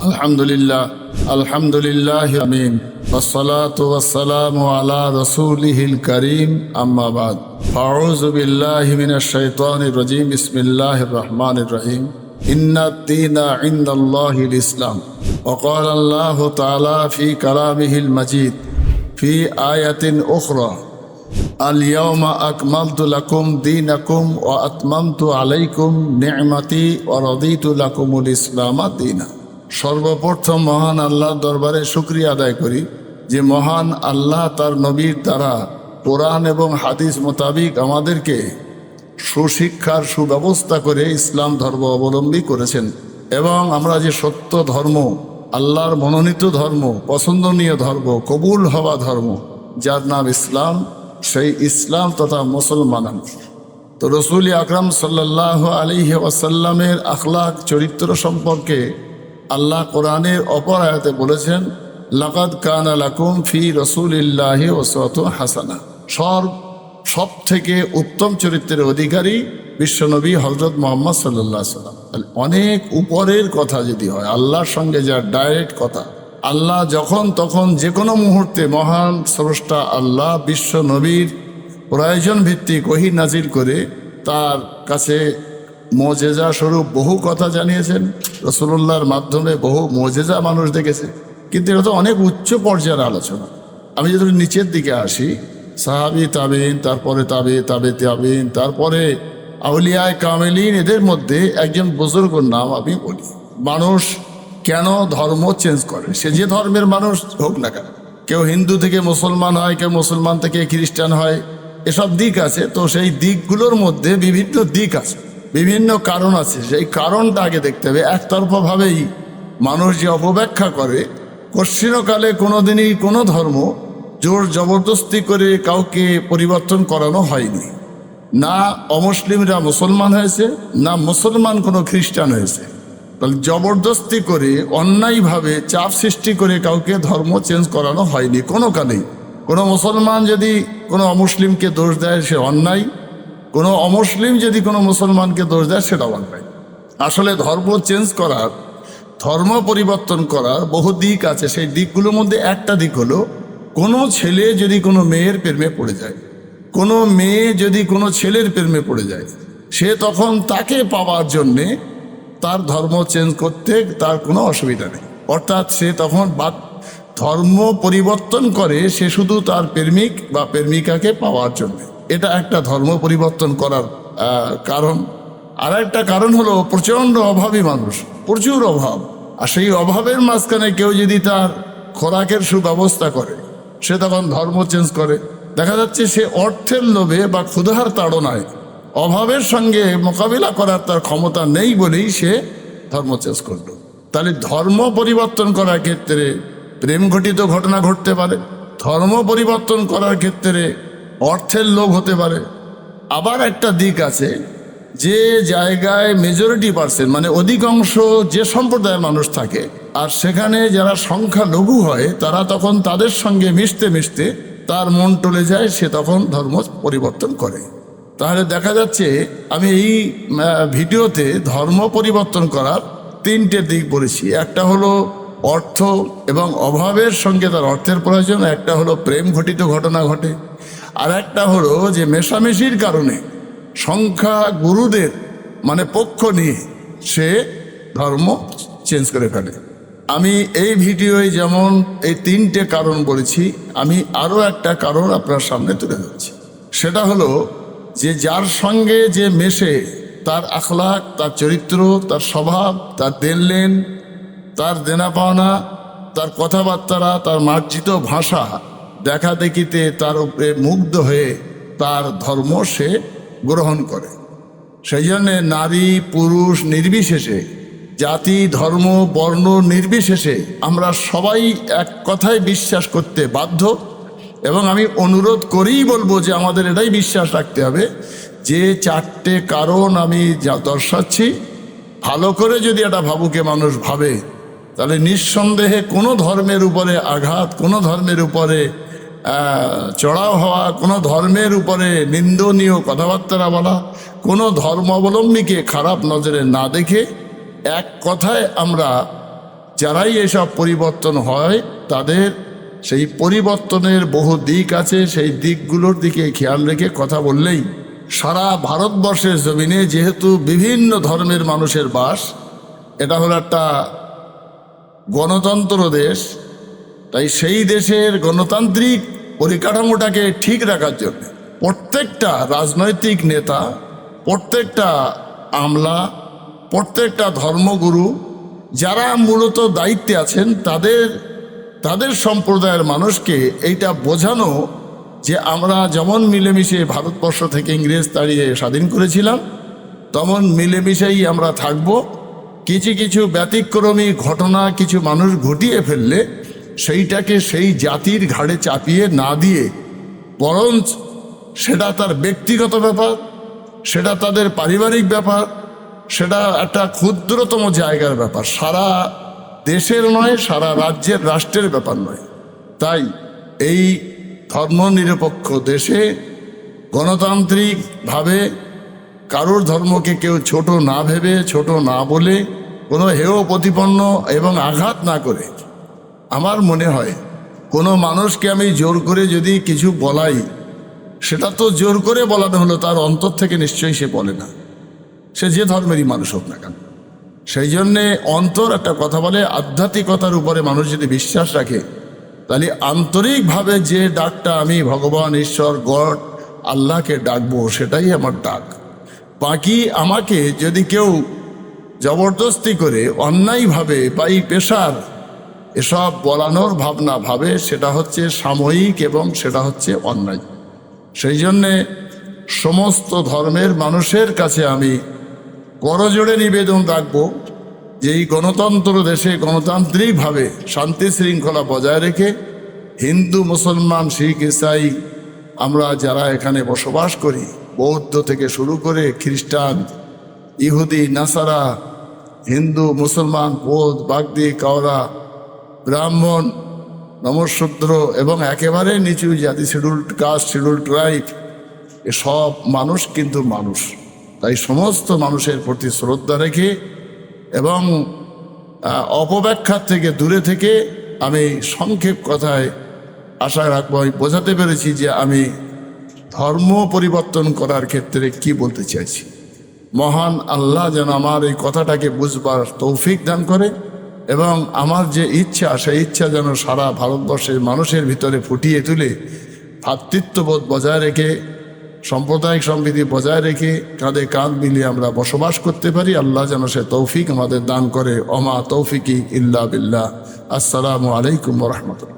আলহামদুলিল্লাহ আলহামদুলিল্লাহ আমিন ওয়াসসালাতু ওয়াসসালামু আলা রাসূলিহিল কারীম আম্মা বাদ আউযু বিল্লাহি মিনাশ শাইতানির রাজীম বিসমিল্লাহির রহমানির রহিম ইন্নাদ দীনা ইনদাল্লাহিল ইসলাম ওয়া ক্বালা আল্লাহু তাআলা ফি কালামিহিল মাজিদ ফি আয়াতিন উখরা আল-ইয়াওমা আকমালতু লাকুম দীনাকুম ওয়া আতমামতু আলাইকুম নি'মাতি ওয়া রাদিতু লাকুমুল ইসলামা দীনা। সর্বপ্রথম মহান আল্লাহর দরবারে শুকরিয়া আদায় করি যে মহান আল্লাহ তার নবীর দ্বারা কোরআন এবং হাদিস মোতাবিক আমাদেরকে সুশিক্ষার সুব্যবস্থা করে ইসলাম ধর্ম অবলম্বী করেছেন এবং আমরা যে সত্য ধর্ম, আল্লাহর মনোনীত ধর্ম, পছন্দনীয় ধর্ম, কবুল হওয়া ধর্ম, যার নাম ইসলাম, সেই ইসলাম তথা মুসলমান। তো রসুল আকরাম সাল্লাল্লাহু আলাইহি ওয়াসাল্লামের আখলাক চরিত্র সম্পর্কে আল্লাহ কোরআনের অপর আয়াতে বলেছেন, লাকাদ কানা লাকুম ফি রাসূলিল্লাহি উসওয়াতুন হাসানা। সব থেকে উত্তম চরিত্রের অধিকারী বিশ্বনবী হযরত মুহাম্মদ সাল্লাল্লাহু আলাইহি ওয়াসাল্লাম। অনেক উপরের কথা যদি হয়, আল্লাহর সঙ্গে যার ডাইরেক্ট কথা, আল্লাহ যখন তখন যে কোনো মুহূর্তে মহান স্রষ্টা আল্লাহ বিশ্ব নবীর প্রয়োজন ভিত্তিক ওহী নাজিল করে তার কাছে মুজিজা স্বরূপ বহু কথা জানিয়েছেন। রাসূলুল্লাহর মাধ্যমে বহু মুজিজা মানুষ দেখেছে, কিন্তু এটা তো অনেক উচ্চ পর্যায়ের আলোচনা। আমি যদি নিচের দিকে আসি, সাহাবী তাবেঈন, তারপরে তাবেঈন, তারপরে আউলিয়ায়ে কামেলিন, এদের মধ্যে একজন বুজুর্গের নাম আমি বলি। মানুষ কেন ধর্ম চেঞ্জ করে, সে যে ধর্মের মানুষ হোক না কেন, কেউ হিন্দু থেকে মুসলমান হয়, কেউ মুসলমান থেকে খ্রিস্টান হয়, এসব দিক আছে। তো সেই দিকগুলোর মধ্যে বিভিন্ন দিক আছে, বিভিন্ন কারণ আছে। সেই কারণটা আগে দেখতে হবে। একতরফাভাবেই মানুষ যে অপব্যাখ্যা করে, কশ্চিনকালে কোনোদিনই কোনো ধর্ম জোর জবরদস্তি করে কাউকে পরিবর্তন করানো হয়নি। না অমুসলিমরা মুসলমান হয়েছে, না মুসলমান কোনো খ্রিস্টান হয়েছে। জবরদস্তি করে অন্যায়ভাবে চাপ সৃষ্টি করে কাউকে ধর্ম চেঞ্জ করানো হয়নি কোনো কালেই। কোনো মুসলমান যদি কোনো অমুসলিমকে দোষ দেয়, সে অন্যায়। কোনো অমুসলিম যদি কোনো মুসলমানকে দোষ দেয়, সেটা অন্যায়। আসলে ধর্ম চেঞ্জ করার, ধর্ম পরিবর্তন করার বহু দিক আছে। সেই দিকগুলোর মধ্যে একটা দিক হলো, কোনো ছেলে যদি কোনো মেয়ের প্রেমে পড়ে যায়, কোনো মেয়ে যদি কোনো ছেলের প্রেমে পড়ে যায়, সে তখন তাকে পাওয়ার জন্যে তার ধর্ম চেঞ্জ করতে তার কোনো অসুবিধা নেই। অর্থাৎ সে তখন ধর্ম পরিবর্তন করে, সে শুধু তার প্রেমিক বা প্রেমিকাকে পাওয়ার জন্যে। এটা একটা ধর্ম পরিবর্তন করার কারণ। আর একটা কারণ হলো প্রচণ্ড অভাবী মানুষ, প্রচুর অভাব। আর সেই অভাবের মাঝখানে কেউ যদি তার খোরাকের সুব্যবস্থা করে, সে তখন ধর্ম চেঞ্জ করে। দেখা যাচ্ছে সে অর্থের লোভে বা ক্ষুধার তাড়নায় অভাবের সঙ্গে মোকাবিলা করার তার ক্ষমতা নেই বলেই সে ধর্ম চেঞ্জ করল। তাহলে ধর্ম পরিবর্তন করার ক্ষেত্রে প্রেম ঘটিত ঘটনা ঘটতে পারে, ধর্ম পরিবর্তন করার ক্ষেত্রে অর্থের লোভ হতে পারে। আবার একটা দিক আছে, যে জায়গায় মেজরিটি পার্সেন্ট মানে অধিকাংশ যে সম্প্রদায়ের মানুষ থাকে, আর সেখানে যারা সংখ্যালঘু হয়, তারা তখন তাদের সঙ্গে মিশতে মিশতে তার মন টলে যায়, সে তখন ধর্ম পরিবর্তন করে। তাহলে দেখা যাচ্ছে আমি এই ভিডিওতে ধর্ম পরিবর্তন করার তিনটে দিক বলেছি। একটা হলো অর্থ এবং অভাবের সঙ্গে তার অর্থের প্রয়োজন, একটা হলো প্রেম ঘটিত ঘটনা ঘটে, আর একটা হলো যে মেশামেশির কারণে সংখ্যা গুরুদের মানে পক্ষ নিয়ে সে ধর্ম চেঞ্জ করে ফেলে। আমি এই ভিডিওয় যেমন এই তিনটে কারণ বলেছি, আমি আরও একটা কারণ আপনার সামনে তুলে ধরছি। সেটা হলো যে যার সঙ্গে যে মেশে, তার আখলাক, তার চরিত্র, তার স্বভাব, তার দেনলেন, তার দেনা পাওনা, তার কথাবার্তা, তার মার্জিত ভাষা দেখা দেখিতে তার উপরে মুগ্ধ হয়ে তার ধর্ম সে গ্রহণ করে। সেই জন্যে নারী পুরুষ নির্বিশেষে, জাতি ধর্ম বর্ণ নির্বিশেষে আমরা সবাই এক কথায় বিশ্বাস করতে বাধ্য। এবং আমি অনুরোধ করেই বলবো যে আমাদের এটাই বিশ্বাস রাখতে হবে যে চারটে কারণ আমি যা দর্শাচ্ছি, ভালো করে যদি এটা ভাবুকে মানুষ ভাবে, তাহলে নিঃসন্দেহে কোনো ধর্মের উপরে আঘাত, কোনো ধর্মের উপরে চড়াও হওয়া, কোনো ধর্মের উপরে নিন্দনীয় কথাবার্তা বলা, কোনো ধর্মাবলম্বীকে খারাপ নজরে না দেখে এক কথায় আমরা যারাই এসব পরিবর্তন হয় তাদের সেই পরিবর্তনের বহু দিক আছে, সেই দিকগুলোর দিকে খেয়াল রেখে কথা বললেই সারা ভারতবর্ষের জমিনে যেহেতু বিভিন্ন ধর্মের মানুষের বাস, এটা হলো একটা গণতন্ত্র দেশ, তাই সেই দেশের গণতান্ত্রিক পরিকাঠামোটাকে ঠিক রাখার জন্য প্রত্যেকটা রাজনৈতিক নেতা, প্রত্যেকটা আমলা, প্রত্যেকটা ধর্মগুরু যারা মূলত দায়িত্বে আছেন তাদের সম্প্রদায়ের মানুষকে এইটা বোঝানো যে আমরা যেমন মিলেমিশে ভারতবর্ষ থেকে ইংরেজ তাড়িয়ে স্বাধীন করেছিলাম তেমন মিলেমিশেই আমরা থাকব। কিছু কিছু ব্যতিক্রমী ঘটনা কিছু মানুষ ঘটিয়ে ফেললে সেইটাকে সেই জাতির ঘাড়ে চাপিয়ে না দিয়ে বরঞ্চ সেটা তার ব্যক্তিগত ব্যাপার, সেটা তাদের পারিবারিক ব্যাপার, সেটা একটা ক্ষুদ্রতম জায়গার ব্যাপার, সারা দেশের নয়, সারা রাষ্ট্রের ব্যাপার নয়। তাই এই ধর্মনিরপেক্ষ দেশে গণতান্ত্রিকভাবে কারোর ধর্মকে কেউ ছোট না ভেবে, ছোট না বলে, কোনো হেয় প্রতিপন্ন এবং আঘাত না করে, আমার মনে হয় কোনো মানুষকে আমি জোর করে যদি কিছু বলাই, সেটা তো জোর করে বলানো হলো, তার অন্তর থেকে নিশ্চয়ই সে বলে না, সে যে ধর্মেরই মানুষ হোক না কেন। সেই জন্যে অন্তর একটা কথা বলে, আধ্যাত্মিকতার উপরে মানুষ যদি বিশ্বাস রাখে তাহলে আন্তরিকভাবে যে ডাকটা আমি ভগবান, ঈশ্বর, গড, আল্লাহকে ডাকবো সেটাই আমার ডাক। বাকি আমাকে যদি কেউ জবরদস্তি করে অন্যায়ভাবে বা এই পেশার এসব বলানোর ভাবনা ভাবে, সেটা হচ্ছে সাময়িক এবং সেটা হচ্ছে অন্যায়। সেই জন্যে সমস্ত ধর্মের মানুষের কাছে আমি করজোড়ে নিবেদন রাখব যে এই গণতন্ত্র দেশে গণতান্ত্রিকভাবে শান্তি শৃঙ্খলা বজায় রেখে হিন্দু, মুসলমান, শিখ, ইসাই আমরা যারা এখানে বসবাস করি, বৌদ্ধ থেকে শুরু করে খ্রিস্টান, ইহুদি, নাসারা, হিন্দু, মুসলমান, বৌদ্ধ, বাগদি, কাওড়া, ব্রাহ্মণ, নমশূদ্র এবং একেবারে নিচু জাতি, শিডিউল্ড কাস্ট, শিডিউল্ড ট্রাইব, এসব মানুষ কিন্তু মানুষ। তাই সমস্ত মানুষের প্রতি শ্রদ্ধা রেখে এবং অপব্যাখ্যার থেকে দূরে থেকে আমি সংক্ষেপ কথায় আশা রাখবো আমি বোঝাতে পেরেছি যে আমি ধর্ম পরিবর্তন করার ক্ষেত্রে কি বলতে চাইছি। মহান আল্লাহ যেন আমার এই কথাটাকে বুঝবার তৌফিক দান করে এবং আমার যে ইচ্ছা, সেই ইচ্ছা যেন সারা ভারতবর্ষের মানুষের ভিতরে ফুটিয়ে তুলে ভ্রাতৃত্ববোধ বজায় রেখে, সাম্প্রদায়িক সম্প্রীতি বজায় রেখে কাঁধে কাঁধ মিলিয়ে আমরা বসবাস করতে পারি। আল্লাহ যেন সে তৌফিক আমাদের দান করে। ওমা তৌফিকি ইল্লা বিল্লাহ। আসসালামু আলাইকুম ওয়া রাহমাতুল্লাহ।